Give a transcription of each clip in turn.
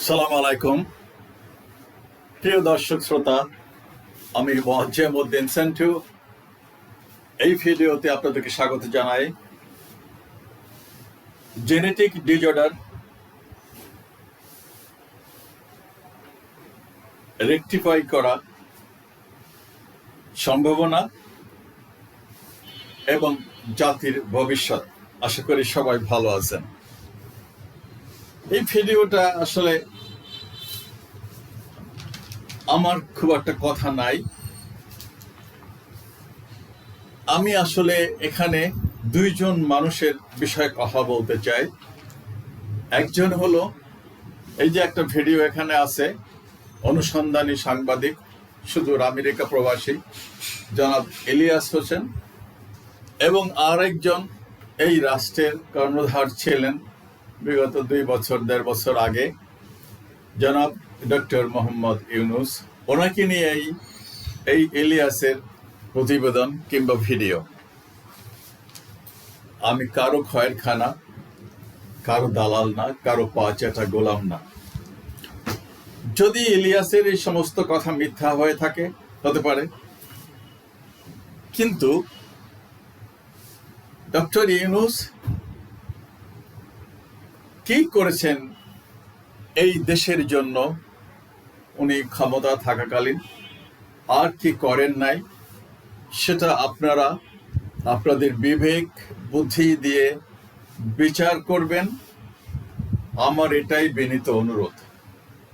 সালাম আলাইকুম প্রিয় দর্শক শ্রোতা, আমি মোয়াজ্জেমউদ্দিন সেন্টু। এই ভিডিওতে আপনাদেরকে স্বাগত জানাই। জেনেটিক ডিসঅর্ডার রেকটিফাই করা সম্ভাবনা এবং জাতির ভবিষ্যৎ। আশা করি সবাই ভালো আছেন। এই ভিডিওটা আসলে আমার খুব একটা কথা নাই। আমি আসলে এখানে দুইজন মানুষের বিষয়ে কথা বলতে চাই। একজন হলো এই যে একটা ভিডিও এখানে আছে, অনুসন্ধানী সাংবাদিক সুদূর আমেরিকা প্রবাসী জনাব ইলিয়াস হোসেন, এবং আরেকজন এই রাষ্ট্রের কর্ণধার ছিলেন বিগত 2-1.5 বছর আগে, জনাব ডক্টর মোহাম্মদ ইউনূস। ওনাকে নিয়ে এই ইলিয়াসের প্রতিবেদন কিংবা ভিডিও। আমি কারো খয়ের খানা, কারো দালাল না, কারো পা চাটা গোলাম না। যদি ইলিয়াসের এই সমস্ত কথা মিথ্যা হয়ে থাকে হতে পারে, কিন্তু ডক্টর ইউনূস কি করেছেন এই দেশের জন্য উনি ক্ষমতা থাকাকালীন, আর কি করেন নাই, সেটা আপনারা আপনাদের বিবেক বুদ্ধি দিয়ে বিচার করবেন। আমার এটাই বিনীত অনুরোধ।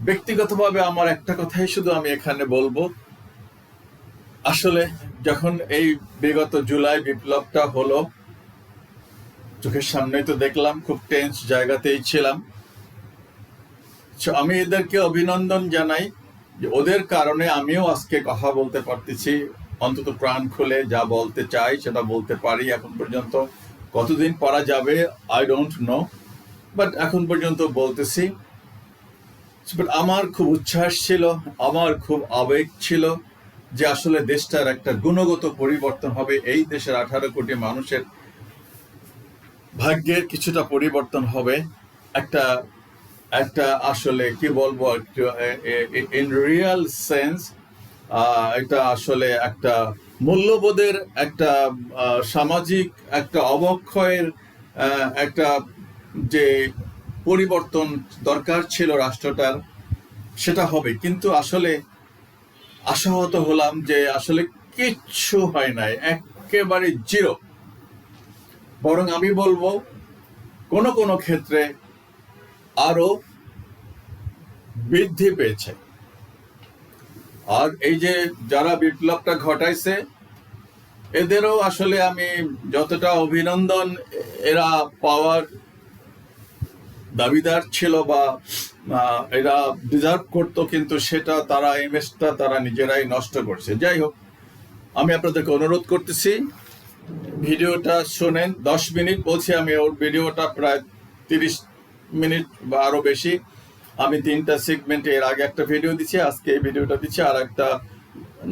ব্যক্তিগতভাবে আমার একটা কথাই শুধু আমি এখানে বলবো, আসলে যখন এই বিগত জুলাই বিপ্লবটা হলো, চোখের সামনেই তো দেখলাম, খুব টেন্স জায়গাতেই ছিলাম। আমি এদেরকে অভিনন্দন জানাই যে ওদের কারণে আমিও আজকে কথা বলতে পারতেছি, অন্তত প্রাণ খুলে যা বলতে চাই সেটা বলতে পারি। এখন পর্যন্ত কতদিন পড়া যাবে আই ডোন্ট নো, বাট এখন পর্যন্ত বলতেছি। বাট আমার খুব উচ্ছ্বাস ছিল, আমার খুব আবেগ ছিল যে আসলে দেশটার একটা গুণগত পরিবর্তন হবে, এই দেশের 18 কোটি মানুষের ভাগ্যের কিছুটা পরিবর্তন হবে। একটা একটা আসলে কি বলবো, ইন রিয়েল সেন্স এটা আসলে একটা মূল্যবোধের একটা সামাজিক একটা অবক্ষয়ের একটা যে পরিবর্তন দরকার ছিল রাষ্ট্রটার, সেটা হবে। কিন্তু আসলে আশাহত হলাম যে আসলে কিচ্ছু হয় নাই, একেবারে জিরো। বরং আমি বলবো কোনো কোনো ক্ষেত্রে আরো বৃদ্ধি পেয়েছে। আর এই যে যারা বিপ্লবটা ঘটাইছে, এদেরও আসলে আমি যতটা অভিনন্দন এরা পাওয়ার দাবিদার ছিল বা এরা ডিজার্ভ করতো, কিন্তু সেটা তারা ইমেজটা তারা নিজেরাই নষ্ট করছে। যাই হোক, আমি আপনাদেরকে অনুরোধ করতেছি ভিডিওটা শোনেন। 10 মিনিট বলছি আমি, ওর ভিডিওটা প্রায় 30 মিনিট বা আরো বেশি। আমি 3টা সেগমেন্টে এর আগে একটা ভিডিও দিচ্ছি, আজকে এই ভিডিওটা দিচ্ছি, আর একটা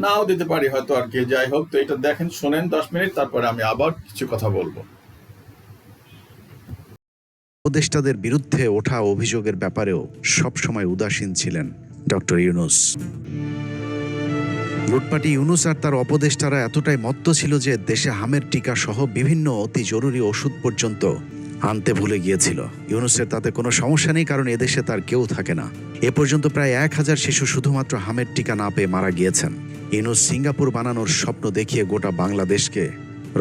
নাও দিতে পারি হয়তো আর কি। যাই হোক, তো এটা দেখেন, শোনেন 10 মিনিট, তারপরে আমি আবার কিছু কথা বলবো। উপদেষ্টাদের বিরুদ্ধে ওঠা অভিযোগের ব্যাপারেও সবসময় উদাসীন ছিলেন ডক্টর ইউনূস। লুটপাটি ইউনূস আর তার উপদেষ্টারা এতটাই মত্ত ছিল যে দেশে হামের টিকা সহ বিভিন্ন অতি জরুরি ওষুধ পর্যন্ত আনতে ভুলে গিয়েছিল। ইউনূসের তাতে কোনো সমস্যা নেই, কারণ এদেশে তার কেউ থাকে না। এ পর্যন্ত প্রায় 1000 শিশু শুধুমাত্র হামের টিকা না পেয়ে মারা গিয়েছেন। ইউনূস সিঙ্গাপুর বানানোর স্বপ্ন দেখিয়ে গোটা বাংলাদেশকে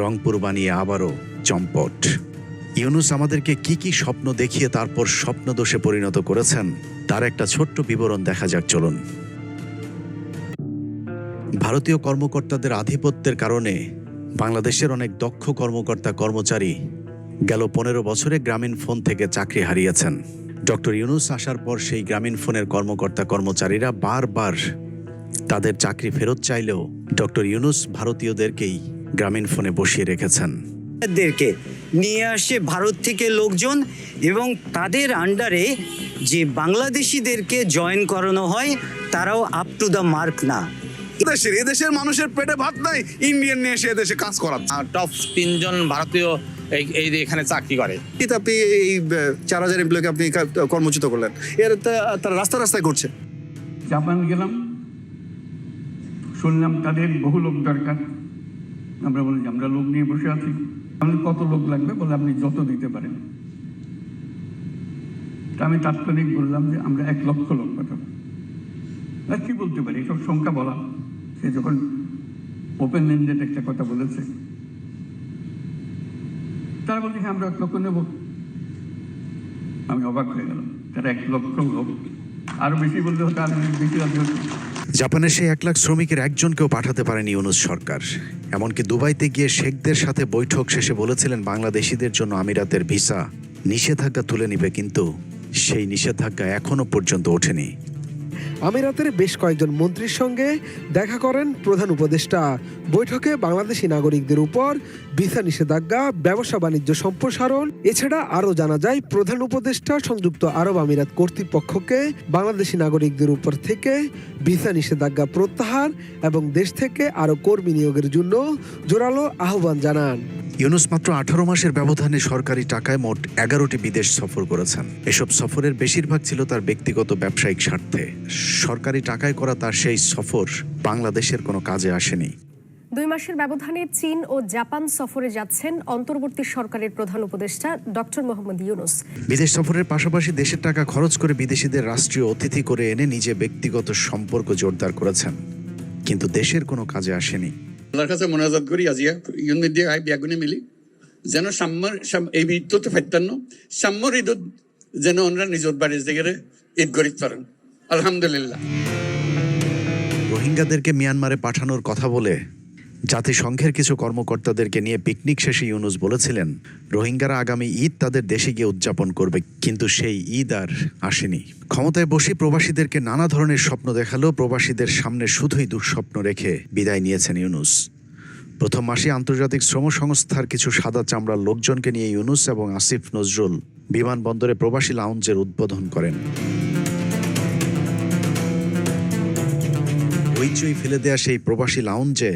রংপুর বানিয়ে আবারও চম্পট। ইউনূস আমাদেরকে কি কি স্বপ্ন দেখিয়ে তারপর স্বপ্নদোষে পরিণত করেছেন তার একটা ছোট্ট বিবরণ দেখা যাক, চলুন। ভারতীয় কর্মকর্তাদের আধিপত্যের কারণে বাংলাদেশের অনেক দক্ষ কর্মকর্তা কর্মচারী গেল 15 বছরে গ্রামীণ ফোন থেকে চাকরি হারিয়েছেন। ডক্টর ইউনূস আসার পর সেই গ্রামীণ ফোনের কর্মকর্তা কর্মচারীরা বারবার তাদের চাকরি ফেরত চাইলেও ডক্টর ইউনূস ভারতীয়দেরকেই গ্রামীণ ফোনে বসিয়ে রেখেছেন। দেরকে নিয়ে আসে ভারত থেকে লোকজন, এবং তাদের আন্ডারে যে বাংলাদেশিদেরকে জয়েন করানো হয় তারাও আপ টু দ্য মার্ক না। এদেশের মানুষের পেটে ভাত নাই, ইন্ডিয়ান নিয়ে এসে এদেশে কাজ করাচ্ছে। টপ 3 জন ভারতীয় এই এখানে চাকরি করে। কিন্তু আপনি এই 4000 এমপ্লয়কে আপনি কর্মচ্যুত করলেন, এর তারা রাস্তায় করছে। জাপান গেলাম, শুনলাম তাদের বহু লোক দরকার। আমরা বলি যে আমরা লোক নিয়ে বসে আছি, আমাদের কত লোক লাগবে, বলে আপনি যত দিতে পারেন। তা আমি তাৎক্ষণিক বললাম যে আমরা 1 লক্ষ লোক পাঠাবো। আর কি বলতে পারি, এসব সংখ্যা বলা, সে যখন ওপেন এন্ডেড একটা কথা বলেছে, তারা বলছে হ্যাঁ আমরা 1 লক্ষ নেব। আমি অবাক হয়ে গেলাম, তারা 1 লক্ষ লোক, আরো বেশি বলতে হতো, আরো বেশি রাজি হতো। জাপানের সেই 1 লাখ শ্রমিকের একজনকেও পাঠাতে পারেনি ইউনূস সরকার। এমনকি দুবাইতে গিয়ে শেখদের সাথে বৈঠক শেষে বলেছিলেন বাংলাদেশিদের জন্য আমিরাতের ভিসা নিষেধাজ্ঞা তুলে নিবে, কিন্তু সেই নিষেধাজ্ঞা এখনো পর্যন্ত ওঠেনি। আমিরাতের বেশ কয়েকজন মন্ত্রীর সঙ্গে দেখা করেন প্রধান উপদেষ্টা। বৈঠকে বাংলাদেশি নাগরিকদের উপর ভিসা নিষেধাজ্ঞা, ব্যবসা বাণিজ্য সম্প্রসারণ, এছাড়া আরও জানা যায় প্রধান উপদেষ্টা সংযুক্ত আরব আমিরাত কর্তৃপক্ষকে বাংলাদেশি নাগরিকদের উপর থেকে ভিসা নিষেধাজ্ঞা প্রত্যাহার এবং দেশ থেকে আরও কর্মী নিয়োগের জন্য জোরালো আহ্বান জানান। ইউনূস মাত্র 18 মাসের ব্যবধানে সরকারি টাকায় মোট 11টি বিদেশ সফর করেছেন। এসব সফরের বেশিরভাগ ছিল তার ব্যক্তিগত ব্যবসায়িক স্বার্থে। সরকারি টাকায় করা তার সেই সফর বাংলাদেশের কোনো কাজে আসেনি। 2 মাসের ব্যবধানে চীন ও জাপান সফরে যাচ্ছেন অন্তর্বর্তী সরকারের প্রধান উপদেষ্টা ডক্টর মোহাম্মদ ইউনূস। বিদেশ সফরের পাশাপাশি দেশের টাকা খরচ করে বিদেশিদের রাষ্ট্রীয় অতিথি করে এনে নিজে ব্যক্তিগত সম্পর্ক জোরদার করেছেন, কিন্তু দেশের কোনো কাজে আসেনি। আল্লাহর কাছে মোনাজাত করি আজিয়া ইউন দিয়ে আই বিয়াগুনে মিলি যেন সাম্মার এই ঈদ তো ফেরতান্ন সাম্মর ঈদ যেন ওনারা নিজের বাড়ির জায়গায় ঈদ করিতে পারেন। আলহামদুলিল্লাহ। রোহিঙ্গাদেরকে মিয়ানমারে পাঠানোর কথা বলে জাতিসংঘের কিছু কর্মকর্তাদেরকে নিয়ে পিকনিক শেষে ইউনূস বলেছিলেন রোহিঙ্গারা আগামী ঈদ তাদের দেশে গিয়ে উদযাপন করবে, কিন্তু সেই ঈদ আর আসেনি। ক্ষমতায় বসে প্রবাসীদেরকে নানা ধরনের স্বপ্ন দেখালেও প্রবাসীদের সামনে শুধুই দুঃস্বপ্ন রেখে বিদায় নিয়েছেন ইউনূস। প্রথম মাসে আন্তর্জাতিক শ্রম সংস্থার কিছু সাদা চামড়ার লোকজনকে নিয়ে ইউনূস এবং আসিফ নজরুল বিমানবন্দরে প্রবাসী লাউঞ্জের উদ্বোধন করেন। হইচই ফেলে দেয়া সেই প্রবাসী লাউঞ্জে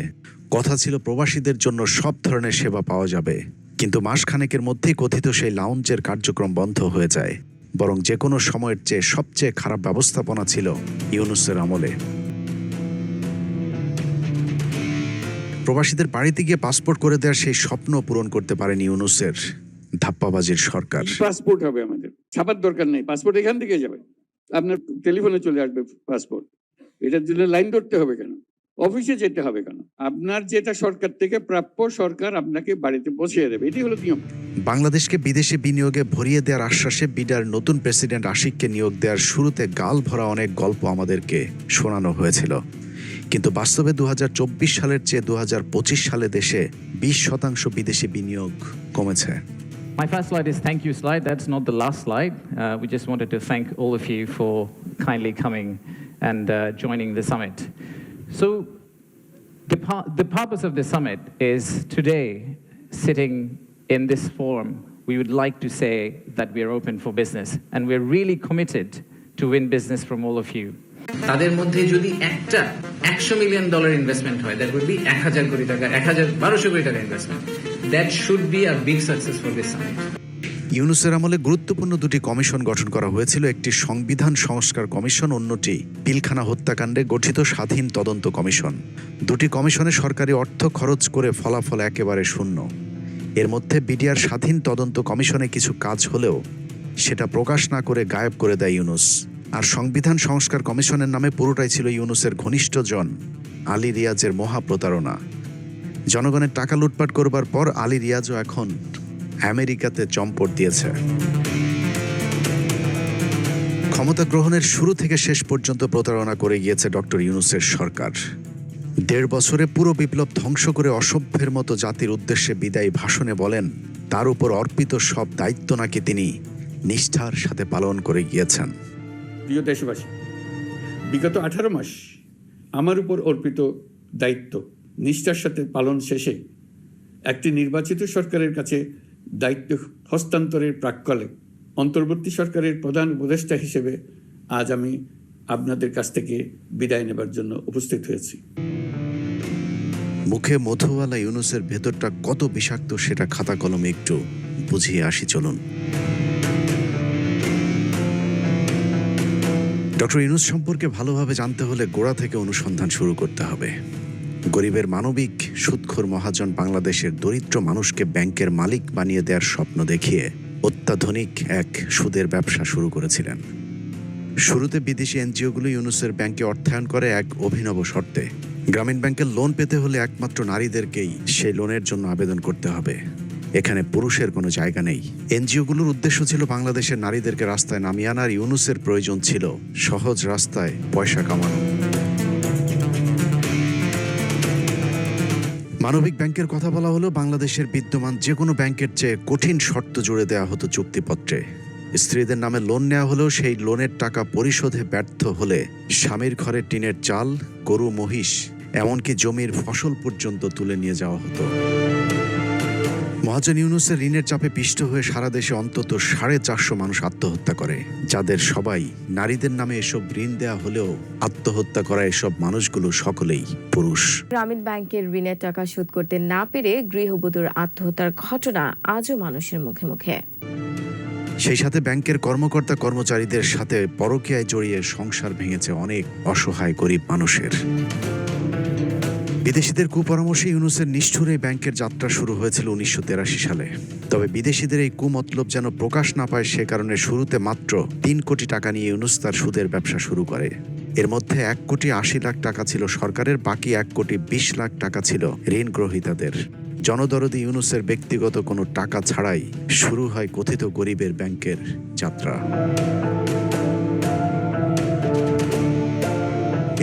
কথা ছিল প্রবাসীদের জন্য সব ধরনের সেবা পাওয়া যাবে, কিন্তু মাসখানেকের মধ্যেই কথিত সেই লাউঞ্জের কার্যক্রম বন্ধ হয়ে যায়। বরং যে কোনো সময়ের চেয়ে সবচেয়ে খারাপ ব্যবস্থাপনা ছিল ইউনূসের আমলে। প্রবাসীদের বাড়িতে গিয়ে পাসপোর্ট করে দেওয়ার সেই স্বপ্ন পূরণ করতে পারেনি ইউনূসের ধাপ্পাবাজির সরকার। পাসপোর্ট হবে, আমাদের ছাপার দরকার নেই, পাসপোর্ট এখান থেকে যাবে, আপনার টেলিফোনে চলে আসবে পাসপোর্ট। এটার জন্য লাইন ধরতে হবে কেন, অফিসে যেতে হবে কেন? আপনার যেটা সরকার থেকে প্রাপ্য সরকার আপনাকে বাড়িতে পৌঁছিয়ে দেবে, এটি হলো নিয়ম। বাংলাদেশকে বিদেশে বিনিয়োগে ভরিয়ে দেওয়ার আশ্বাসে বিডার নতুন প্রেসিডেন্ট আশিককে নিয়োগ দেওয়ার শুরুতে গাল ভরা অনেক গল্প আমাদেরকে শোনানো হয়েছিল, কিন্তু বাস্তবে 2024 সালের চেয়ে 2025 সালে দেশে 20% বিদেশি বিনিয়োগ কমেছে। My first slide is thank you slide. That's not the last slide. We just wanted to thank all of you for kindly coming and joining the summit. So the purpose of the summit is today, sitting in this forum, we would like to say that we are open for business and we're really committed to win business from all of you. তাদের মধ্যে যদি একটা $100 million investment হয়, that would be 1000 crore টাকা, 1200 কোটি টাকা investment. That should be a big success for this summit. ইউনূসের আমলে গুরুত্বপূর্ণ 2টি কমিশন গঠন করা হয়েছিল, একটি সংবিধান সংস্কার কমিশন, অন্যটি পিলখানা হত্যাকাণ্ডে গঠিত স্বাধীন তদন্ত কমিশন। 2টি কমিশনে সরকারি অর্থ খরচ করে ফলাফল একেবারে শূন্য। এর মধ্যে বিডিআর স্বাধীন তদন্ত কমিশনে কিছু কাজ হলেও সেটা প্রকাশ না করে গায়েব করে দেয় ইউনূস। আর সংবিধান সংস্কার কমিশনের নামে পুরোটাই ছিল ইউনূসের ঘনিষ্ঠজন আলী রিয়াজের মহা প্রতারণা। জনগণের টাকা লুটপাট করবার পর আলী রিয়াজও এখন আমেরিকাতে চম্পট দিয়েছে। ক্ষমতা গ্রহণের শুরু থেকে শেষ পর্যন্ত প্রতারণা করে গিয়েছে ডক্টর ইউনূসের সরকার। 1.5 বছরে পুরো বিপ্লব ধ্বংস করে অসভ্যের মতো জাতির উদ্দেশ্যে বিদায়ী ভাষণে বলেন তার উপর অর্পিত সব দায়িত্ব নাকি তিনি নিষ্ঠার সাথে পালন করে গিয়েছেন। প্রিয় দেশবাসী, বিগত 18 মাস আমার উপর অর্পিত দায়িত্ব নিষ্ঠার সাথে পালন শেষে একটি নির্বাচিত সরকারের কাছে দায়িত্ব হস্তান্তরের প্রাক্কালে অন্তর্বর্তী সরকারের প্রধান উপদেষ্টা হিসেবে আজ আমি আপনাদের কাছ থেকে বিদায় নেবার জন্য উপস্থিত হয়েছি। মুখে মধুওয়ালা ইউনুসের ভেতরটা কত বিষাক্ত সেটা খাতা কলমে একটু বুঝিয়ে আসি চলুন। ডক্টর ইউনুস সম্পর্কে ভালোভাবে জানতে হলে গোড়া থেকে অনুসন্ধান শুরু করতে হবে। গরিবের মানবিক সুদখোর মহাজন বাংলাদেশের দরিদ্র মানুষকে ব্যাংকের মালিক বানিয়ে দেওয়ার স্বপ্ন দেখিয়ে অত্যাধুনিক এক সুদের ব্যবসা শুরু করেছিলেন। শুরুতে বিদেশি এনজিওগুলো ইউনুসের ব্যাংকে অর্থায়ন করে এক অভিনব শর্তে। গ্রামীণ ব্যাংকের লোন পেতে হলে একমাত্র নারীদেরকেই সেই লোনের জন্য আবেদন করতে হবে, এখানে পুরুষের কোনো জায়গা নেই। এনজিওগুলোর উদ্দেশ্য ছিল বাংলাদেশের নারীদেরকে রাস্তায় নামিয়ে আনার, ইউনুসের প্রয়োজন ছিল সহজ রাস্তায় পয়সা কামানো। মানবিক ব্যাংকের কথা বলা হলো বাংলাদেশের বিদ্যমান যে কোনো ব্যাংকের চেয়ে কঠিন শর্ত জুড়ে দেওয়া হতো চুক্তিপত্রে। স্ত্রীদের নামে লোন নেওয়া হলেও সেই লোনের টাকা পরিশোধে ব্যর্থ হলে স্বামীর ঘরে টিনের চাল, গরু, মহিষ, এমনকি জমির ফসল পর্যন্ত তুলে নিয়ে যাওয়া হতো। মহাজন ইউনুসের ঋণের চাপে পিষ্ট হয়ে সারা দেশে অন্তত 450 মানুষ আত্মহত্যা করে, যাদের সবাই নারীদের নামে এসব ঋণ দেয়া হলেও আত্মহত্যা করা এসব মানুষগুলো সকলেই পুরুষ। গ্রামীণ ব্যাংকের ঋণের টাকা শোধ করতে না পেরে গৃহবধূর আত্মহত্যার ঘটনা আজও মানুষের মুখে মুখে। সেই সাথে ব্যাংকের কর্মকর্তা কর্মচারীদের সাথে পরকীয়ায় জড়িয়ে সংসার ভেঙেছে অনেক অসহায় গরিব মানুষের। বিদেশিদের কুপরামর্শে ইউনুসের নিষ্ঠুর এই ব্যাংকের যাত্রা শুরু হয়েছিল 1983 সালে। তবে বিদেশিদের এই কুমতলব যেন প্রকাশ না পায় সে কারণে শুরুতে মাত্র 3 কোটি টাকা নিয়ে ইউনুস তার সুদের ব্যবসা শুরু করে। এর মধ্যে 1,80,00,000 টাকা ছিল সরকারের, বাকি 1,20,00,000 টাকা ছিল ঋণ গ্রহীতাদের। জনদরদি ইউনুসের ব্যক্তিগত কোনো টাকা ছাড়াই শুরু হয় কথিত গরিবের ব্যাংকের যাত্রা।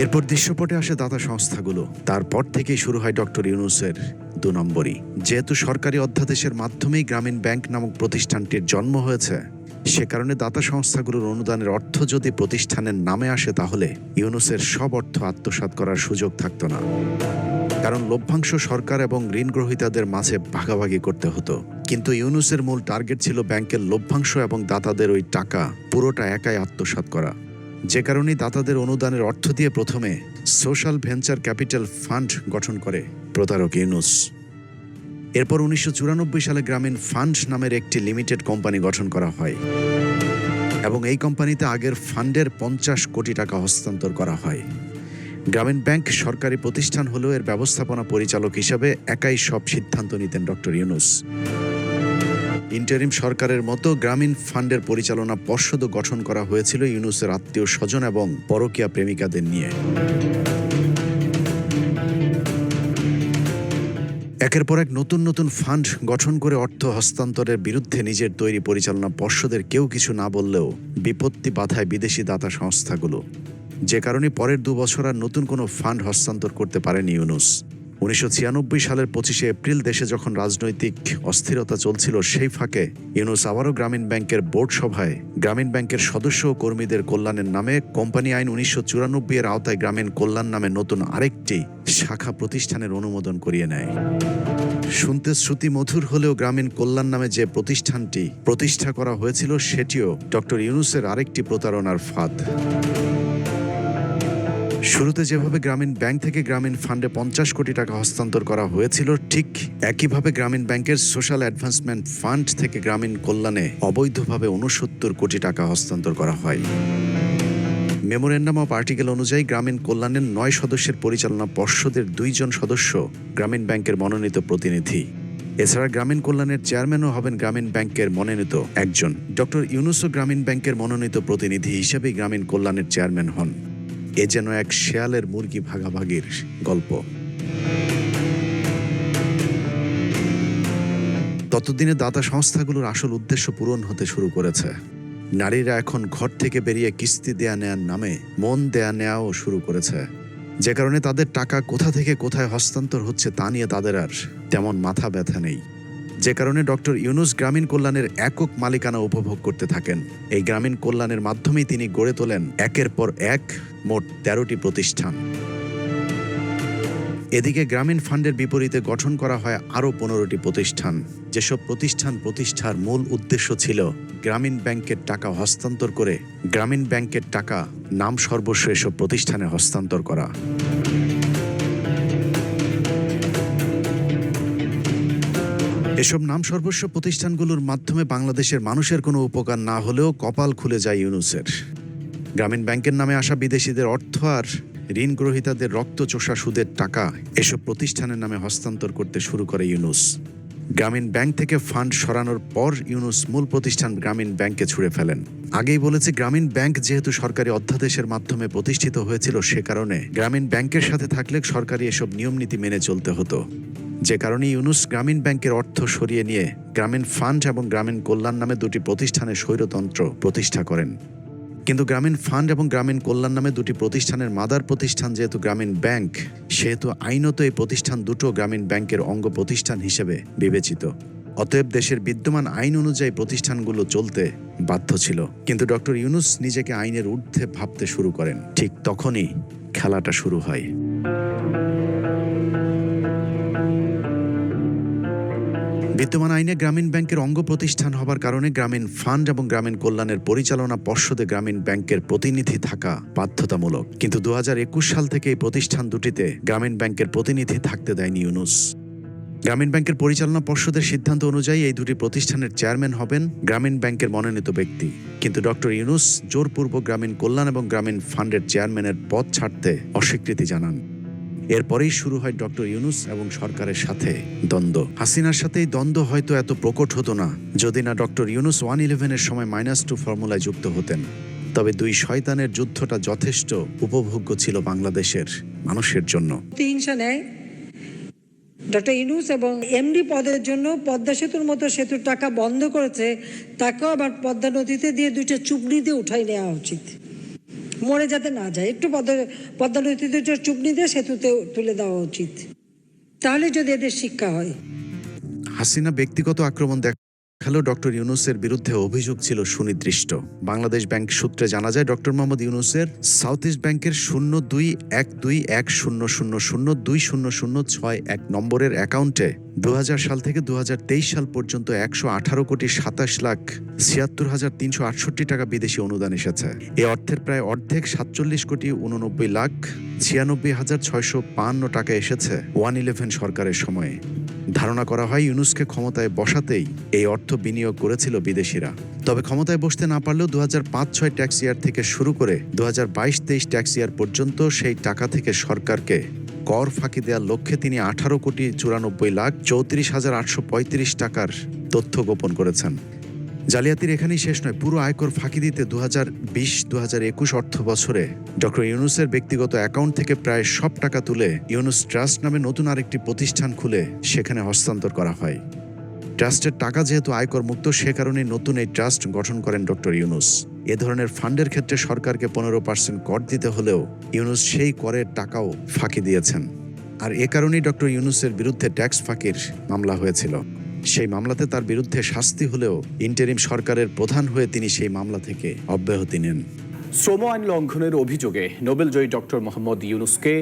এরপর দৃশ্যপটে আসে দাতা সংস্থাগুলো। তারপর থেকেই শুরু হয় ডক্টর ইউনুসের 2 নম্বরই। যেহেতু সরকারি অধ্যাদেশের মাধ্যমেই গ্রামীণ ব্যাংক নামক প্রতিষ্ঠানটির জন্ম হয়েছে, সে কারণে দাতা সংস্থাগুলোর অনুদানের অর্থ যদি প্রতিষ্ঠানের নামে আসে তাহলে ইউনুসের সব অর্থ আত্মসাৎ করার সুযোগ থাকতো না, কারণ লভ্যাংশ সরকার এবং ঋণ গ্রহীতাদের মাঝে ভাগাভাগি করতে হতো। কিন্তু ইউনুসের মূল টার্গেট ছিল ব্যাংকের লভ্যাংশ এবং দাতাদের ওই টাকা পুরোটা একাই আত্মসাৎ করা। যে কারণে দাতাদের অনুদানের অর্থ দিয়ে প্রথমে সোশ্যাল ভেঞ্চার ক্যাপিটাল ফান্ড গঠন করে প্রতারক ইউনুস। এরপর 1994 সালে গ্রামীণ ফান্ড নামের একটি লিমিটেড কোম্পানি গঠন করা হয় এবং এই কোম্পানিতে আগের ফান্ডের 50 কোটি টাকা হস্তান্তর করা হয়। গ্রামীণ ব্যাংক সরকারি প্রতিষ্ঠান হলেও এর ব্যবস্থাপনা পরিচালক হিসাবে একাই সব সিদ্ধান্ত নিতেন ডক্টর ইউনুস। ইন্টারিম সরকারের মতো গ্রামীণ ফান্ডের পরিচালনা পর্ষদও গঠন করা হয়েছিল ইউনুসের আত্মীয় স্বজন এবং পরকীয়া প্রেমিকাদের নিয়ে। একের পর এক নতুন নতুন ফান্ড গঠন করে অর্থ হস্তান্তরের বিরুদ্ধে নিজের তৈরি পরিচালনা পর্ষদের কেউ কিছু না বললেও বিপত্তি বাধায় বিদেশি দাতা সংস্থাগুলো। যে কারণে পরের 2 বছর আর নতুন কোনো ফান্ড হস্তান্তর করতে পারেনি ইউনুস। 1996 সালের 25 এপ্রিল দেশে যখন রাজনৈতিক অস্থিরতা চলছিল, সেই ফাঁকে ইউনুস আবারও গ্রামীণ ব্যাংকের বোর্ড সভায় গ্রামীণ ব্যাংকের সদস্য ও কর্মীদের কল্যাণের নামে কোম্পানি আইন 1994 এর আওতায় গ্রামীণ কল্যাণ নামে নতুন আরেকটি শাখা প্রতিষ্ঠানের অনুমোদন করিয়ে নেয়। শুনতে শ্রুতি মধুর হলেও গ্রামীণ কল্যাণ নামে যে প্রতিষ্ঠানটি প্রতিষ্ঠা করা হয়েছিল সেটিও ডক্টর ইউনুসের আরেকটি প্রতারণার ফাঁদ। শুরুতে যেভাবে গ্রামীণ ব্যাংক থেকে গ্রামীণ ফান্ডে 50 কোটি টাকা হস্তান্তর করা হয়েছিল, ঠিক একইভাবে গ্রামীণ ব্যাংকের সোশ্যাল অ্যাডভান্সমেন্ট ফান্ড থেকে গ্রামীণ কল্যাণে অবৈধভাবে 69 কোটি টাকা হস্তান্তর করা হয়। মেমোরেন্ডাম অফ আর্টিকেল অনুযায়ী গ্রামীণ কল্যাণের 9 সদস্যের পরিচালনা পর্ষদের 2 জন সদস্য গ্রামীণ ব্যাংকের মনোনীত প্রতিনিধি। এছাড়া গ্রামীণ কল্যাণের চেয়ারম্যানও হবেন গ্রামীণ ব্যাংকের মনোনীত একজন। ডক্টর ইউনুসও গ্রামীণ ব্যাংকের মনোনীত প্রতিনিধি হিসেবেই গ্রামীণ কল্যাণের চেয়ারম্যান হন। এ যেন এক শেয়ালের মুরগি ভাগাভাগির গল্প। ততদিনে দাতা সংস্থাগুলোর আসল উদ্দেশ্য পূরণ হতে শুরু করেছে। নারীরা এখন ঘর থেকে বেরিয়ে কিস্তি দেয়া নেয়ার নামে মন দেয়া নেয়াও শুরু করেছে, যে কারণে তাদের টাকা কোথা থেকে কোথায় হস্তান্তর হচ্ছে তা নিয়ে তাদের আর তেমন মাথা ব্যথা নেই। যে কারণে ডক্টর ইউনুস গ্রামীণ কল্যাণের একক মালিকানা উপভোগ করতে থাকেন। এই গ্রামীণ কল্যাণের মাধ্যমেই তিনি গড়ে তোলেন একের পর এক মোট 13টি প্রতিষ্ঠান। এদিকে গ্রামীণ ফান্ডের বিপরীতে গঠন করা হয় আরও 15টি প্রতিষ্ঠান, যেসব প্রতিষ্ঠার মূল উদ্দেশ্য ছিল গ্রামীণ ব্যাংকের টাকা হস্তান্তর করে গ্রামীণ ব্যাংকের টাকা নাম সর্বস্ব এসব প্রতিষ্ঠানে হস্তান্তর করা। এসব নাম সর্বস্ব প্রতিষ্ঠানগুলোর মাধ্যমে বাংলাদেশের মানুষের কোনো উপকার না হলেও কপাল খুলে যায় ইউনূসের। গ্রামীণ ব্যাংকের নামে আসা বিদেশিদের অর্থ আর ঋণ গ্রহীতাদের রক্তচোষা সুদের টাকা এসব প্রতিষ্ঠানের নামে হস্তান্তর করতে শুরু করে ইউনূস। গ্রামীণ ব্যাংক থেকে ফান্ড সরানোর পর ইউনূস মূল প্রতিষ্ঠান গ্রামীণ ব্যাংকে ছুড়ে ফেলেন। আগেই বলেছে, গ্রামীণ ব্যাংক যেহেতু সরকারি অধ্যাদেশের মাধ্যমে প্রতিষ্ঠিত হয়েছিল, সে কারণে গ্রামীণ ব্যাংকের সাথে থাকলে সরকারি এসব নিয়মনীতি মেনে চলতে হতো। যে কারণে ইউনূস গ্রামীণ ব্যাংকের অর্থ সরিয়ে নিয়ে গ্রামীণ ফান্ড এবং গ্রামীণ কল্যাণ নামে দুটি প্রতিষ্ঠানের স্বৈরতন্ত্র প্রতিষ্ঠা করেন। কিন্তু গ্রামীণ ফান্ড এবং গ্রামীণ কল্যাণ নামে দুটি প্রতিষ্ঠানের মাদার প্রতিষ্ঠান যেহেতু গ্রামীণ ব্যাংক, সেহেতু আইনত এই প্রতিষ্ঠান দুটো গ্রামীণ ব্যাংকের অঙ্গ প্রতিষ্ঠান হিসেবে বিবেচিত। অতএব দেশের বিদ্যমান আইন অনুযায়ী প্রতিষ্ঠানগুলো চলতে বাধ্য ছিল। কিন্তু ডক্টর ইউনূস নিজেকে আইনের ঊর্ধ্বে ভাবতে শুরু করেন। ঠিক তখনই খেলাটা শুরু হয়। বিদ্যমান আইনে গ্রামীণ ব্যাংকের অঙ্গ প্রতিষ্ঠান হবার কারণে গ্রামীণ ফান্ড এবং গ্রামীণ কল্যাণের পরিচালনা পর্ষদে গ্রামীণ ব্যাংকের প্রতিনিধি থাকা বাধ্যতামূলক। কিন্তু 2021 সাল থেকে এই প্রতিষ্ঠান দুটিতে গ্রামীণ ব্যাংকের প্রতিনিধি থাকতে দেয়নি ইউনূস। গ্রামীণ ব্যাংকের পরিচালনা পর্ষদের সিদ্ধান্ত অনুযায়ী এই দুটি প্রতিষ্ঠানের চেয়ারম্যান হবেন গ্রামীণ ব্যাংকের মনোনীত ব্যক্তি। কিন্তু ডক্টর ইউনূস জোরপূর্বক গ্রামীণ কল্যাণ এবং গ্রামীণ ফান্ডের চেয়ারম্যানের পদ ছাড়তে অস্বীকৃতি জানান। এরপরেই শুরু হয় ডক্টর ইউনূস এবং সরকারের সাথে দ্বন্দ্ব। হাসিনার সাথে এই দ্বন্দ্ব হয়তো এত প্রকট হতো না যদি না ডক্টর ইউনূস 111-এর সময় -2 ফর্মুলায় যুক্ত হতেন। তবে দুই শয়তানের যুদ্ধটা যথেষ্ট উপভোগ্য ছিল বাংলাদেশের মানুষের জন্য। প্রতিহিংসা নেয় ডক্টর ইউনূস এবং এমডি পদের জন্য পদ্মা সেতুর মতো সেতুর টাকা বন্ধ করেছে, তাকেও আবার পদ্মা নদীতে দিয়ে 2টা চুবনি দিয়ে উঠাই নেওয়া উচিত, মরে যাতে না যায়। একটু পদ্মা নদীতে চুবনি দিয়ে সেতুতে তুলে দেওয়া উচিত, তাহলে যদি এদের শিক্ষা হয়। হাসিনা ব্যক্তিগত আক্রমণ দেখালেও ডক্টর ইউনূসের বিরুদ্ধে অভিযোগ ছিল সুনির্দিষ্ট। বাংলাদেশ ব্যাংক সূত্রে জানা যায়, ডক্টর মোহাম্মদ ইউনূসের সাউথ ইস্ট ব্যাংকের 02121002002006 নম্বরের অ্যাকাউন্টে 2000 সাল থেকে 2023 সাল পর্যন্ত 118,27,76,368 টাকা বিদেশি অনুদান এসেছে। এ অর্থের প্রায় অর্ধেক 47,89,96,652 টাকা এসেছে 111 সরকারের সময়ে। ধারণা করা হয় ইউনূসকে ক্ষমতায় বসাতেই এই অর্থ বিনিয়োগ করেছিল বিদেশিরা। তবে ক্ষমতায় বসতে না পারলেও 2005-06 ট্যাক্স ইয়ার থেকে শুরু করে 2022-23 ট্যাক্স ইয়ার পর্যন্ত সেই টাকা থেকে সরকারকে কর ফাঁকি দেওয়ার লক্ষ্যে তিনি 18,94,34,835 টাকার তথ্য গোপন করেছেন। জালিয়াতির এখানেই শেষ নয়, পুরো আয়কর ফাঁকি দিতে 2020-2021 অর্থ বছরে ডক্টর ইউনূসের ব্যক্তিগত অ্যাকাউন্ট থেকে প্রায় সব টাকা তুলে ইউনূস ট্রাস্ট নামে নতুন আরেকটি প্রতিষ্ঠান খুলে সেখানে হস্তান্তর করা হয়। ট্রাস্টের টাকা যেহেতু আয়কর মুক্ত, সে কারণে নতুন এই ট্রাস্ট গঠন করেন ডক্টর ইউনূস। এ ধরনের ফান্ডের ক্ষেত্রে সরকারকে 15% কর দিতে হলেও ইউনূস সেই করের টাকাও ফাঁকি দিয়েছেন। আর এ কারণেই ডক্টর ইউনূসের বিরুদ্ধে ট্যাক্স ফাঁকির মামলা হয়েছিল। সেই মামলাতে তার বিরুদ্ধে শাস্তি হলেও ইন্টারিম সরকারের প্রধান হয়ে তিনি সেই মামলা থেকে অব্যাহতি নেন। শ্রম আইন লঙ্ঘনের অভিযোগে নোবেলজয়ী ডক্টর মোহাম্মদ ইউনূসকে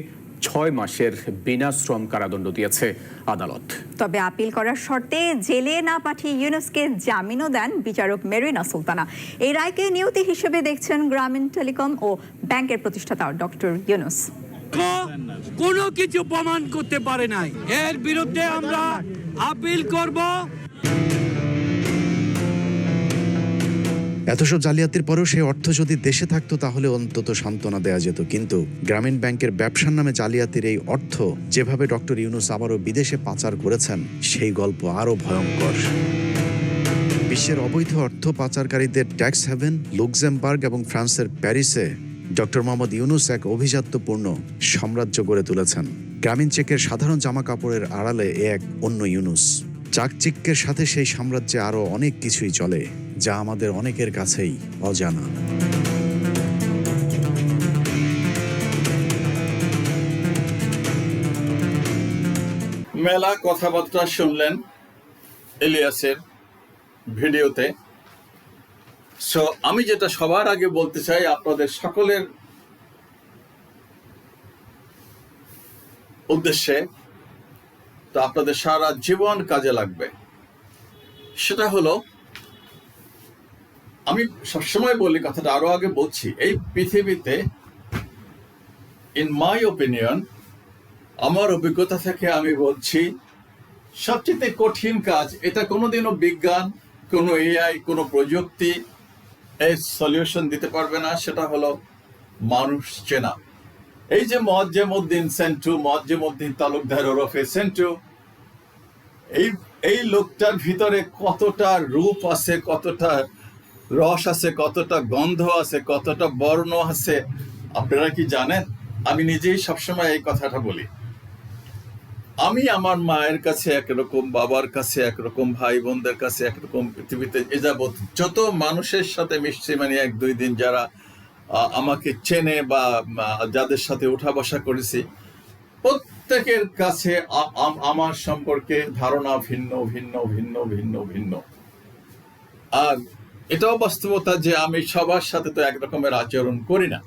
6 মাসের বিনা শ্রম কারাদণ্ড দিয়েছে আদালত। তবে আপিল করার শর্তে জেলে না পাঠিয়ে ইউনূসকে জামিনও দেন বিচারক মেরিনা সুলতানা। এই রায়কে নিয়তি হিসেবে দেখছেন গ্রামীণ টেলিকম ও ব্যাংকের প্রতিষ্ঠাতা ডক্টর ইউনূস। কোনো কিছু প্রমাণ করতে পারে নাই, এর বিরুদ্ধে আমরা আপিল করব। এতসব জালিয়াতির পরেও সেই অর্থ যদি দেশে থাকতো তাহলে অন্তত সান্ত্বনা দেওয়া যেত। কিন্তু গ্রামীণ ব্যাংকের ব্যবসার নামে জালিয়াতির এই অর্থ যেভাবে ডক্টর ইউনূস আবারও বিদেশে পাচার করেছেন, সেই গল্প আরও ভয়ঙ্কর। বিশ্বের অবৈধ অর্থ পাচারকারীদের ট্যাক্স হেভেন লুক্সেমবার্গ এবং ফ্রান্সের প্যারিসে ডক্টর মোহাম্মদ ইউনূস এক অভিজাত্যপূর্ণ সাম্রাজ্য গড়ে তুলেছেন। গ্রামীণ চেকের সাধারণ জামা কাপড়ের আড়ালে এক অন্য ইউনূস। চাকচিক্যের সাথে সেই সাম্রাজ্যে আরও অনেক কিছুই চলে, যা আমাদের অনেকের কাছেই অজানা। মেলা কথাবার্তা শুনলেন ইলিয়াসের ভিডিওতে। সো আমি যেটা সবার আগে বলতে চাই, আপনাদের সকলের উদ্দেশ্যে, তো আপনাদের সারা জীবন কাজে লাগবে, সেটা হলো, আমি সবসময় বলি কথাটা, আরো আগে বলছি, এই পৃথিবীতে ইন মাই ওপিনিয়ন, আমার অভিজ্ঞতা থেকে আমি বলছি, সবচেয়ে কঠিন কাজ, এটা কোনোদিনও বিজ্ঞান, কোনো এআই, কোনো প্রযুক্তি এই সলিউশন দিতে পারবে না। সেটা হলো মানুষ চেনা। এই যে মজ্জেমউদ্দিন তালুকদার ওরফে সেন্টু, এই লোকটার ভিতরে কতটা রূপ আছে, কতটা রস আছে, কতটা গন্ধ আছে, কতটা বর্ণ আছে, আপনারা কি জানেন? আমি নিজেই সবসময় এই কথাটা বলি। আমি আমার মায়ের কাছে একরকম, বাবার কাছে একরকম, ভাই বোনদের কাছে একরকম, পৃথিবীতে এ যাবৎ যত মানুষের সাথে মিশছি, মানে 1-2 দিন যারা আমাকে চেনে বা যাদের সাথে উঠা বসা করেছি, প্রত্যেকের কাছে আমার সম্পর্কে ধারণা ভিন্ন ভিন্ন ভিন্ন ভিন্ন ভিন্ন। আর এটাও বাস্তবতা যে আমি সবার সাথে তো একরকমের আচরণ করি না,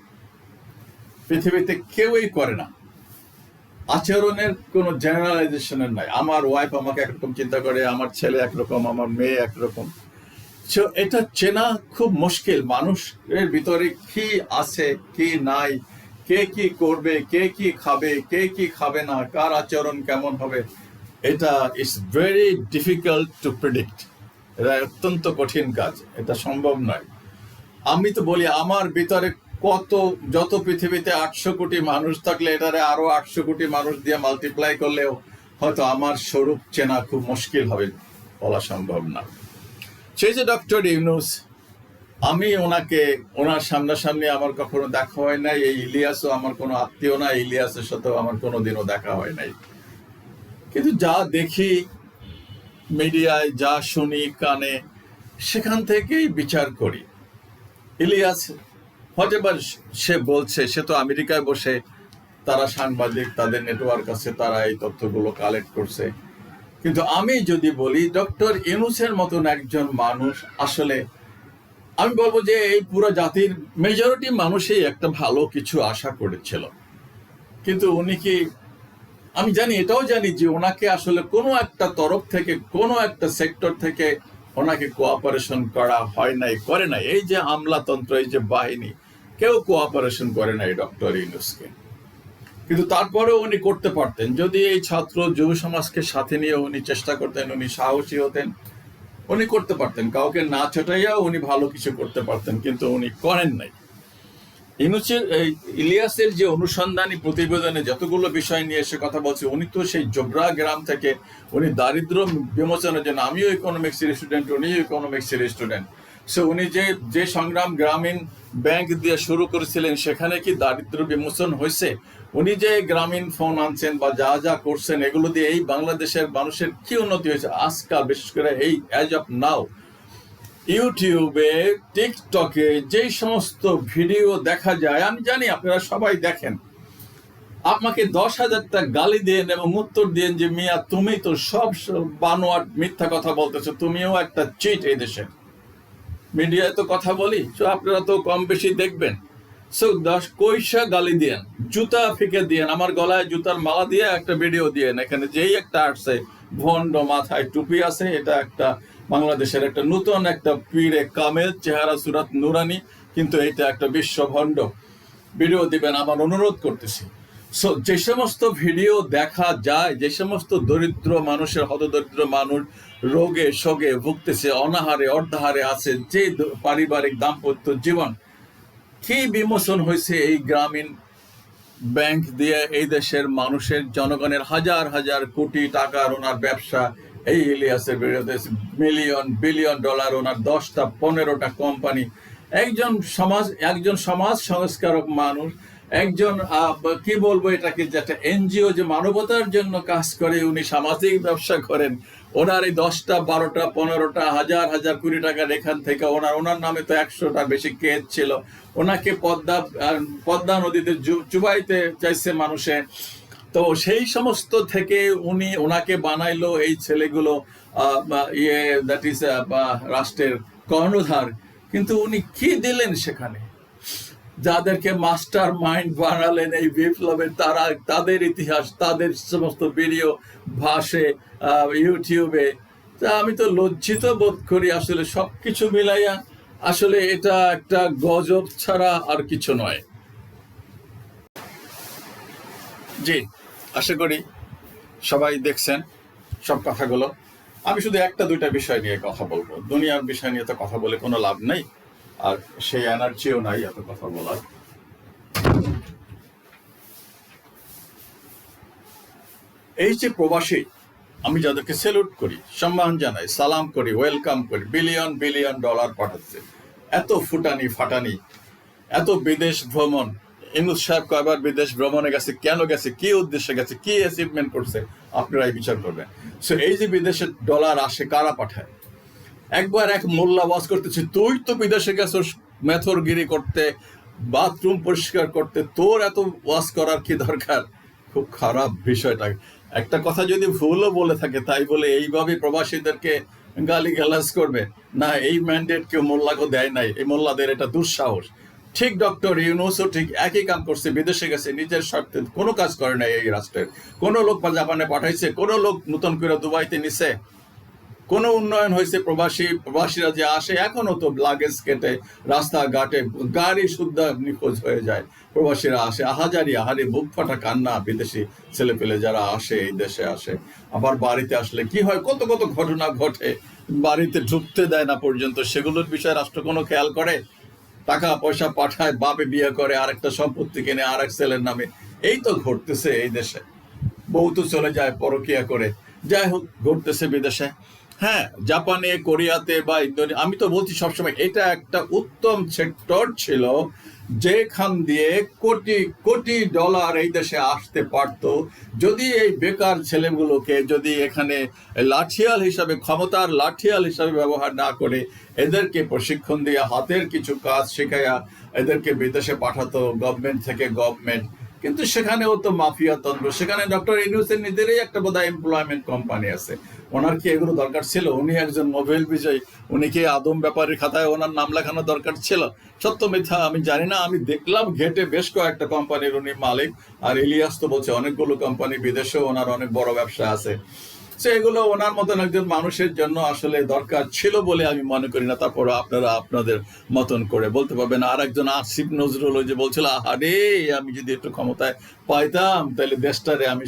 পৃথিবীতে কেউই করে না। আচরণের কোনো জেনারেলাইজেশনের নাই। আমার ওয়াইফ আমাকে একরকম চিন্তা করে, আমার ছেলে একরকম, আমার মেয়ে একরকম। এটা চেনা খুব মুশকিল। মানুষের ভিতরে কি আছে কি নাই, কে কি করবে, কে কি খাবে, কে কি খাবে না, কার আচরণ কেমন হবে, এটা it's very difficult to predict. এটা অত্যন্ত কঠিন কাজ, এটা সম্ভব নয়। আমি তো বলি আমার ভিতরে যত পৃথিবীতে 800 কোটি মানুষ থাকলে এটারে আরো 800 কোটি মানুষ দিয়ে মাল্টিপ্লাই করলেও হয়তো আমার স্বরূপ চেনা খুব মুশকিল হবে, বলা সম্ভব না। সেই যে ডক্টর ইউনূস, আমি ওনার সামনাসামনি আমার কখনো দেখা হয় নাই। এই ইলিয়াসও আমার কোনো আত্মীয় না, ইলিয়াসের সাথেও আমার কোনোদিনও দেখা হয় নাই। কিন্তু যা দেখি মিডিয়ায়, যা শুনি কানে, সেখান থেকেই বিচার করি। ইলিয়াস হোয়াটএভার সে বলছে, সে তো আমেরিকায় বসে, তারা সাংবাদিক, তাদের নেটওয়ার্ক আছে, তারা এই তথ্যগুলো কালেক্ট করছে। কিন্তু আমি যদি বলি ডক্টর ইউনূসের মতন একজন মানুষ, আসলে আমি বলবো যে এই পুরো জাতির মেজরিটি মানুষই একটা ভালো কিছু আশা করেছিল। কিন্তু উনি কি, আমি জানি, এটাও জানি যে ওনাকে আসলে কোনো একটা তরফ থেকে, কোনো একটা সেক্টর থেকে ওনাকে কোঅপারেশন করা হয় নাই, করে নাই। এই যে আমলাতন্ত্র, এই যে বাহিনী, কেউ কোঅপারেশন করে নাই ডক্টর ইউনূসকে। কিন্তু তারপরেও উনি করতে পারতেন, যদি এই ছাত্র যুব সমাজকে সাথে নিয়ে উনি চেষ্টা করতেন, উনি সাহসী হতেন, উনি করতে পারতেন। কাউকে না ছোটাইয়াও উনি ভালো কিছু করতে পারতেন, কিন্তু উনি করেন নাই। ইলিয়াসের যে অনুসন্ধানী প্রতিবেদনে যতগুলো বিষয় নিয়ে এসে কথা বলছে, উনি তো সেই জোবরা গ্রাম থেকে, উনি দারিদ্র বিমোচনের জন্য, আমিও ইকোনমিক্সের স্টুডেন্ট, উনিও ইকোনমিক্সের স্টুডেন্ট, সো উনি যে সংগ্রাম গ্রামীণ ব্যাংক দিয়ে শুরু করেছিলেন, সেখানে কি দারিদ্র বিমোচন হয়েছে? উনি যে গ্রামীণ ফোন আনছেন বা যা যা করছেন, এগুলো দিয়ে এই বাংলাদেশের মানুষের কি উন্নতি হয়েছে? আজকাল বিশেষ করে এই অ্যাজ অফ নাও ইউটিউবে, টিকটকে যেই সমস্ত ভিডিও দেখা যায়, আমি জানি আপনারা সবাই দেখেন, আপনাকে 10,000টা গালি দেন এবং উত্তর দেন যে মিয়া তুমি তো সব বানোয়াট মিথ্যা কথা বলতেছো, তুমিও একটা চিট এই দেশে। মিডিয়ায় তো কথা বলি, তো আপনারা তো কম বেশি দেখবেন। সো 10 কইসা গালি দিয়েন, জুতা ফিকে দিয়েন, আমার গলায় জুতার মালা দিয়ে একটা ভিডিও দিয়েন, এখানে যেই একটা আসছে ভন্ড, মাথায় টুপি আছে, এটা একটা বাংলাদেশের একটা নতুন একটা পীরে কামেল, চেহারা সুরাত নুরানি, কিন্তু এটা একটা বিশ্ব ভণ্ড। ভিডিও দিবেন, আমার অনুরোধ করতেছি। সো যে সমস্ত ভিডিও দেখা যায়, যে সমস্ত দরিদ্র মানুষের, হতদরিদ্র মানুষ রোগে শোগে ভুগতেছে, অনাহারে অর্ধাহারে আছে, যে পারিবারিক দাম্পত্য জীবন কি বিমোচন হয়েছে এই গ্রামীণ ব্যাংক দিয়ে, এই দেশের মানুষের, জনগণের হাজার হাজার কোটি টাকার ওনার ব্যবসা। এই ইলিয়াসের বিরুদ্ধে মিলিয়ন বিলিয়ন ডলার, ওনার 10টা 15টা কোম্পানি। একজন সমাজ সংস্কারক মানুষ, একজন কি বলবো এটাকে, যেটা এনজিও, যে মানবতার জন্য কাজ করে, উনি সামাজিক ব্যবসা করেন। ওনার এই 10টা 12টা 15টা হাজার হাজার কোটি টাকার এখান থেকে ওনার নামে তো 100টার বেশি কেস ছিল। ওনাকে পদ্মা নদীতে চুবাইতে চাইছে মানুষে। তো সেই সমস্ত থেকে ওনাকে বানাইলো এই ছেলেগুলো, দ্যাট ইজ রাষ্ট্রের কর্ণধার। কিন্তু উনি কি দিলেন সেখানে? যাদেরকে মাস্টার মাইন্ড বানালেন এই বিপ্লবের, তাদের ইতিহাস, তাদের সমস্ত ভিডিও ভাসে ইউটিউবে। তা আমি তো লজ্জিত বোধ করি আসলে, সবকিছু মিলাইয়া আসলে এটা একটা গজব ছাড়া আর কিছু নয়। জি, আশা করি সবাই দেখছেন, সব কথাগুলো। আমি শুধু একটা দুইটা বিষয় নিয়ে কথা বলবো, দুনিয়ার বিষয় নিয়ে তো কথা বলে কোনো লাভ নেই, আর সেই এনার্জিও নাই এত কথা বলার। এই যে প্রবাসী, আমি যাদেরকে স্যালুট করি, সম্মান জানাই, সালাম করি, ওয়েলকাম করি, বিলিয়ন বিলিয়ন ডলার পাঠাচ্ছে, এত ফুটানি ফাটানি, এত বিদেশ ভ্রমণ। ইউনূস সাহেব কয়বার বিদেশ ভ্রমণে গেছে, কেন গেছে, কি উদ্দেশ্যে গেছে, কি অ্যাচিভমেন্ট করছে, আপনারাই বিচার করবেন। সো এই যে বিদেশে ডলার আসে, কারা পাঠায়? একবার এক মোল্লা ওয়াজ করতেছে, তুই তো বিদেশে গেছিস মেথরগিরি করতে, বাথরুম পরিষ্কার করতে, তোর এত ওয়াজ করার কি দরকার? খুব খারাপ বিষয়টা। একটা কথা যদি ভুলও বলে থাকে, তাই বলে এইভাবে প্রবাসীদেরকে গালিগালাজ করবে না, এই ম্যান্ডেট কেউ মোল্লাকে দেয় নাই, এই মোল্লাদের এটা দুঃসাহস। ঠিক ডক্টর ইউনূসও ঠিক একই কাম করছে, বিদেশে গেছে, নিজের স্বার্থে কোনো কাজ করে নাই এই রাষ্ট্রের। কোনো লোক জাপানে পাঠাইছে, কোনো লোক নতুন করে দুবাইতে নিছে, কোনো উন্নয়ন হয়েছে? প্রবাসীরা যে আসে, এখনো তো লাগেজ কেটে রাস্তাঘাটে গাড়ি শুদ্ধ নিখোঁজ হয়ে যায়, প্রবাসীরা আসে, আহারে বুক ফাটা কান্না, বিদেশি ছেলেপেলে যারা আসে, এই দেশে আসে। আবার বাড়িতে আসলে কি হয়, কত কত ঘটনা ঘটে, বাড়িতে ঢুকতে দেয় না পর্যন্ত, সেগুলোর বিষয়ে রাষ্ট্র কোনো খেয়াল করে? টাকা পয়সা পাঠায়, বাপে বিয়ে করে, আরেকটা সম্পত্তি কিনে আরেক ছেলের নামে, এই তো ঘটতেছে এই দেশে। বউ তো চলে যায় পরকিয়া করে, যাই হোক ঘটতেছে বিদেশে। হ্যাঁ, জাপানে, কোরিয়াতে বা ইন্দোনেশিয়া, আমি তো বলছি সবসময় এটা একটা উত্তম সেক্টর ছিল, যেখান দিয়ে কোটি কোটি ডলার এই দেশে আসতে পারত, যদি এই বেকার ছেলেগুলোকে যদি এখানে লাঠিয়াল হিসাবে, ক্ষমতার লাঠিয়াল হিসাবে ব্যবহার না করে, এদেরকে প্রশিক্ষণ দিয়ে হাতের কিছু কাজ শেখাইয়া এদেরকে বিদেশে পাঠাতো গভর্নমেন্ট থেকে গভর্নমেন্ট। কিন্তু সেখানেও তো মাফিয়া তন্ত্র, সেখানে ডক্টর ইউনূসের নিজেরই একটা বোধহয় এমপ্লয়মেন্ট কোম্পানি আছে। ওনার কি এগুলো দরকার ছিল? উনি একজন নোবেল বিজয়ী, উনি কি আদম ব্যাপারীর খাতায় ওনার নাম লেখানো দরকার ছিল? সত্য মিথ্যা আমি জানি না, আমি দেখলাম ঘেটে বেশ কয়েকটা কোম্পানির উনি মালিক, আর ইলিয়াস তো বলছে অনেকগুলো কোম্পানি, বিদেশেও ওনার অনেক বড় ব্যবসা আছে। সে এগুলো ওনার মতন একজন মানুষের জন্য আসলে দরকার ছিল বলে আমি মনে করি না। তারপর আপনারা আপনাদের মতন করে বলতে পারবেন। আর একজন আসিফ নজরুল যে বলছিল, আরে আমি যদি একটু ক্ষমতায় পাইতাম তাহলে দেশটারে আমি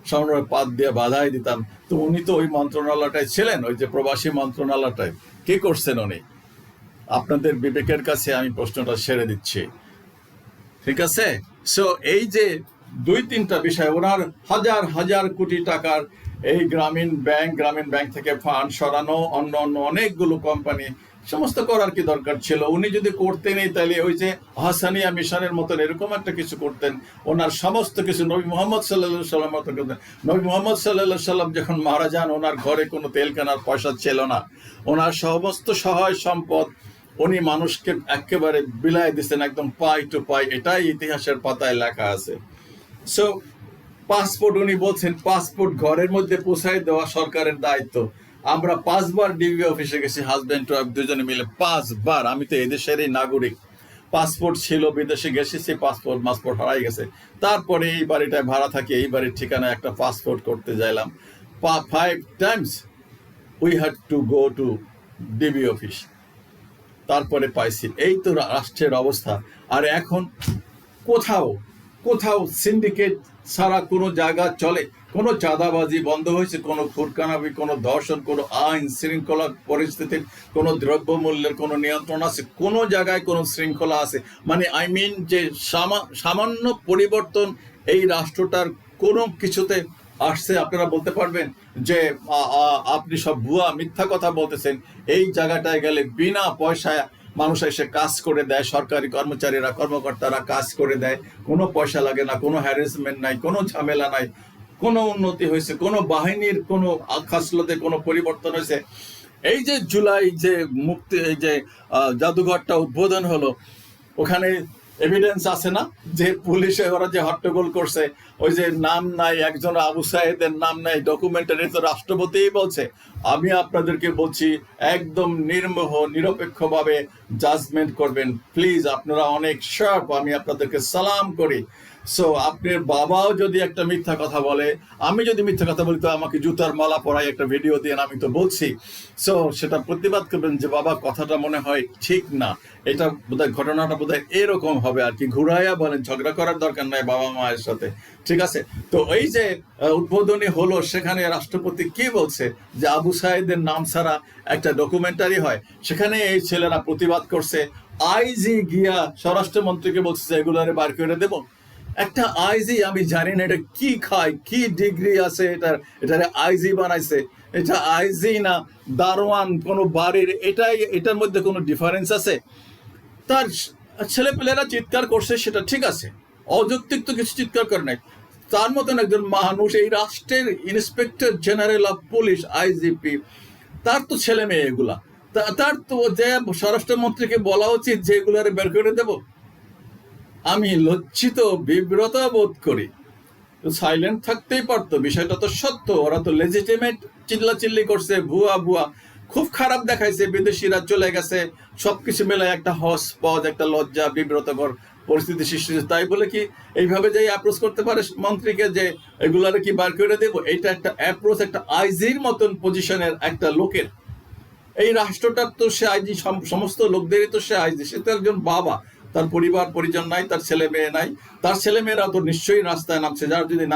স্বর্ণের পাত দিয়ে বাধাই দিতাম। তো উনি তো ওই মন্ত্রণালয়টায় ছিলেন, ওই যে প্রবাসী মন্ত্রণালয়টায় কি করছেন উনি? আপনাদের বিবেকের কাছে আমি প্রশ্নটা ছেড়ে দিচ্ছি, ঠিক আছে? সো এই যে দুই তিনটা বিষয়, ওনার হাজার হাজার কোটি টাকার এই গ্রামীণ ব্যাংক থেকে ফান্ড সরানো, অন্য অনেকগুলো কোম্পানি, সমস্ত করার কি দরকার ছিল? উনি যদি করতেনই তাহলে ওই যে হাসানিয়া মিশনের মতন এরকম একটা কিছু করতেন। ওনার সমস্ত কিছু নবী মোহাম্মদ সাল্লাল্লাহু সাল্লাম মতো করতেন। নবী মোহাম্মদ সাল্লাল্লাহু সাল্লাম যখন মারা যান, ওনার ঘরে কোনো তেল কেনার পয়সা ছিল না, ওনার সমস্ত সহায় সম্পদ উনি মানুষকে একেবারে বিলায় দিচ্ছেন, একদম পাই টু পাই। এটাই ইতিহাসের পাতায় লেখা আছে। সো পাসপোর্ট, উনি বলছেন পাসপোর্ট ঘরের মধ্যে পৌঁছায় দেওয়া সরকারের দায়িত্ব। আমরা 5 বার ডিবি অফিসে গেছি, হাজব্যান্ড ওয়াইফ দুজনে মিলে 5 বার। আমি তো এদেশেরই নাগরিক, পাসপোর্ট ছিল, বিদেশে গেছি, সেই পাসপোর্ট হারাই গেছে। তারপরে এই বাড়িটায় ভাড়া থাকি, এই বাড়ির ঠিকানায় একটা পাসপোর্ট করতে যাইলাম, 5 times we had to go to DB office, তারপরে পাইছি। এই তো রাষ্ট্রের অবস্থা। আর এখন কোথাও সিন্ডিকেট ছাড়া কোনো জায়গা চলে? কোনো চাঁদাবাজি বন্ধ হয়েছে? কোনো খুরকানাবি, কোনো ধর্ষণ, কোনো আইন শৃঙ্খলা পরিস্থিতির, কোনো দ্রব্যমূল্যের কোনো নিয়ন্ত্রণ আছে? কোনো জায়গায় কোনো শৃঙ্খলা আছে? মানে যে সামান্য পরিবর্তন এই রাষ্ট্রটার কোনো কিছুতে আসছে? আপনারা বলতে পারবেন যে আপনি সব ভুয়া মিথ্যা কথা বলতেছেন? এই জায়গাটায় গেলে বিনা পয়সায় মানুষ এসে কাজ করে দেয়, সরকারি কর্মচারীরা, কর্মকর্তারা কাজ করে দেয়, কোনো পয়সা লাগে না, কোনো হ্যারাসমেন্ট নাই, কোনো ঝামেলা নাই, কোনো উন্নতি হয়েছে, কোনো বাহিনীর কোনো খাসলতে কোনো পরিবর্তন হয়েছে? এই যে জুলাই যে মুক্তি, এই যে জাদুঘরটা উদ্বোধন হলো, ওখানে এভিডেন্স আছে না যে পুলিশে ওরা যে হট্টগোল করছে, ওই যে নাম নাই, একজন আবু সাইদের নাম নাই ডকুমেন্টারি, তো রাষ্ট্রপতিই বলছে। আমি আপনাদেরকে বলছি একদম নিরপেক্ষভাবে জাজমেন্ট করবেন প্লিজ। আপনারা অনেক শার্প, আমি আপনাদেরকে সালাম করি। সো আপনার বাবাও যদি একটা মিথ্যা কথা বলে, আমি যদি মিথ্যা কথা বলি, তো আমাকে জুতার মালা পরাই একটা ভিডিও দিয়ে আমি তো বলছি। সো সেটা প্রতিবাদ করবেন যে বাবা কথাটা মনে হয় ঠিক না, এটা বোধহয় ঘটনাটা বোধহয় এরকম হবে আর কি, ঘুরাইয়া বলেন, ঝগড়া করার দরকার নাই বাবা মায়ের সাথে, ঠিক আছে? তো এই যে উদ্বোধনী হলো, সেখানে রাষ্ট্রপতি কি বলছে যে আবু সাইদের নাম ছাড়া একটা ডকুমেন্টারি হয়, সেখানে এই ছেলেরা প্রতিবাদ করছে। আইজি গিয়া স্বরাষ্ট্রমন্ত্রীকে বলছে যে এগুলারে বার করে দেব। একটা আইজি, আমি জানি না এটা কি খায়, কি ডিগ্রি আছে এটারে আইজি বানাইছে, এটা আইজি না দারোয়ান কোন বাড়ির, এটার মধ্যে কোনো ডিফারেন্স আছে? তার ছেলেপেলেরা চিৎকার করছে, সেটা ঠিক আছে, অযৌক্তিক তো কিছু চিৎকার করে নাই। তার মতন একজন মানুষ, এই রাষ্ট্রের inspector general of police, IGP, তার তো ছেলে মেয়ে এগুলা, তার তো যে স্বরাষ্ট্রমন্ত্রীকে বলা উচিত যে এগুলারে বের করে দেব। আমি লজ্জিত, বিব্রত বোধ করি। সাইলেন্ট থাকতেই পারতো, বিষয়টা তো সত্য, ওরা তো লেজিটিমেট চিল্লাচিল্লি করছে, ভুয়া খুব খারাপ দেখাইছে, বিদেশিরা চলে গেছে, সবকিছু মিলে একটা হসপদ, একটা লজ্জা, বিব্রতকর পরিস্থিতি সৃষ্টি হয়েছে। তাই বলে কি এইভাবে যে অ্যাপ্রোচ করতে পারে মন্ত্রীকে যে এগুলারে কি বার করে দেবো? এইটা একটা অ্যাপ্রোচ, একটা আইজির মতন পজিশনের একটা লোকের। এই রাষ্ট্রটার তো সে আইজি, সমস্ত লোকদেরই তো সে আইজি, সে তো একজন বাবা, তার পরিবার পরিজন নাই, তার ছেলে মেয়ে নাই, তার ছেলে মেয়েরা তো নিশ্চয়ই রাস্তায় নামছে। যার যদি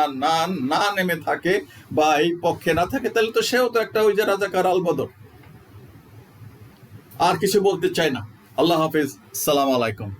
না নেমে থাকে বা এই পক্ষে না থাকে, তাহলে তো সেও তো একটা ওই যে রাজাকার আলবদর। আর কিছু বলতে চাই না। আল্লাহ হাফিজ, সালাম আলাইকুম।